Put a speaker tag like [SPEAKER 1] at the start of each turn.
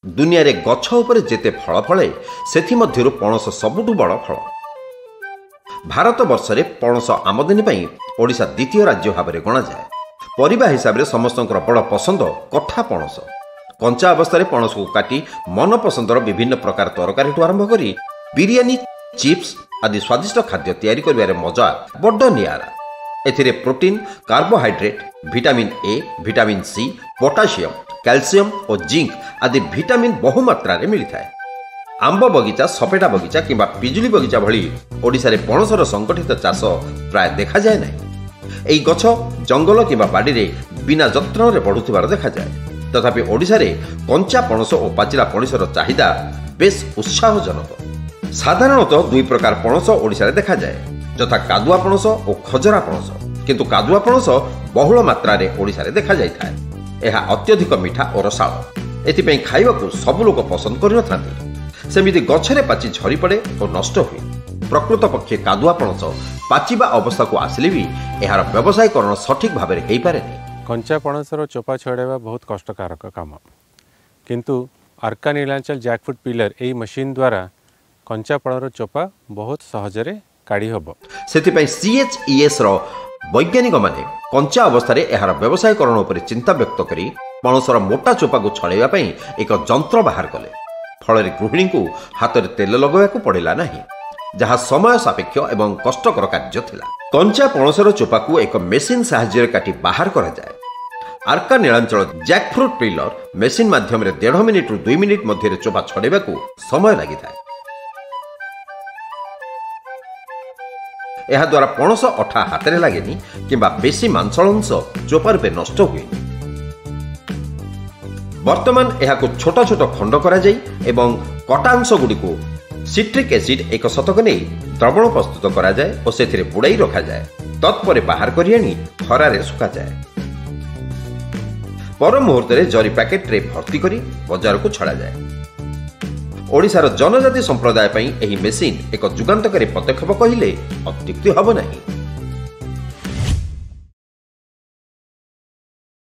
[SPEAKER 1] दुनिया रे गछ उपरे जेते फल फळे सेथि मध्यरु पणस सबुठु बड़ फल। भारत वर्ष रे पणस आमदानी पई ओडिशा द्वितीय राज्य भाव में गणा जाए। परिबा हिसाब से समस्तंकर बड़ पसंद कठा पणस। कंचा अवस्था पणस को काटी मन पसंदर विभिन्न प्रकार तरकारी आरंभ करी बिरियानी, चिप्स आदि स्वादिष्ट खाद्य तैयारी करिवारे मजा बड्ड नियारा। एथिरे protein, carbohydrate, vitamin A, vitamin C, potassium, calcium और जिंक आदि विटामिन बहु मात्रा रे मिलता है। आंब बगीचा, सपेटा बगीचा किंबा पिजुली बगीचा भली ओडिशा रे पणसर संगठित चाष प्राय देखा जाए नहीं। एई गछ जंगल किंबा बाड़ी रे बिना जत्न रे बढ़ुथिबार देखा जाए। तथापि ओडिशा रे कंचा पणस और पाचिला पणसर चाहिदा बेस उत्साहजनक। साधारणतः दुई प्रकार पणस ओडिशा रे देखा जाए, यथा कादुआ पणस और खजरा पणस। किंतु कादुआ पणस बहुल मात्रा रे ओडिशा रे देखा जाय थाए। एहा अत्यधिक मीठा और रसाळ। एथिपई खाइबाकू सब लोक पसंद करि नथांती। सेमिति गछरे पाची झरी पड़े और नष्ट हुए। प्रकृत पक्षे कादुआ पणस पाचिबा अवस्था को आसिले भी एहार व्यवसायीकरण सठिक भाव में हो पारे नहीं।
[SPEAKER 2] कंचा पणसर चोपा छड़ाइबा बहुत कष्टकारक काम, किंतु अर्का नीलांचल जैकफ्रूट पिलर एई मशीन द्वारा कंचा पणर चोपा बहुत सहजरे काढ़ी हबो।
[SPEAKER 1] सेथिपई CHES रो वैज्ञानिक माने कंचा अवस्था एहार व्यवसायीकरण उपर चिंता व्यक्त करी पणसर मोटा चोपा को छड़ाइबा पई एक जंत्र बाहर कले। फल गृहिणी को हाथ में तेल लगवाक पड़ा नहीं, जहाँ समय सापेक्ष एवं कष्टकर कार्य थिला। कंचा पणसर चोपा को एक मेसीन साहाय्य काटी बाहर करा जाए। अर्का नीलांचल जैकफ्रूट पिलर मेसीन माध्यम 1.5 मिनिट रु 2 मिनिट मध्य चोपा छड़ाइबा समय लगी था। यह द्वारा पणस अठा हाथ में लगेनी किंबा बेसी मांसल अंश चोपा रूपे नष्ट हुए। वर्तमान यह छोट छोट खंड करा जाई एवं कटा अंश गुडी को सिट्रिक एसिड एक शतक नहीं द्रवण प्रस्तुत करा जाए और सेथिरे बुड़ाई रखा जाए। तत्पर बाहर करी आनी खरारे सुखा जाए। पर मुहूर्त में जरी पैकेट रे भर्ती करी बाजार को छड़ा जाए। ओडिशार जनजाति संप्रदाय पई एही मेसीन एक जुगांतकारी पदक्षेप कहिले अत्युक्ति हब नहीं।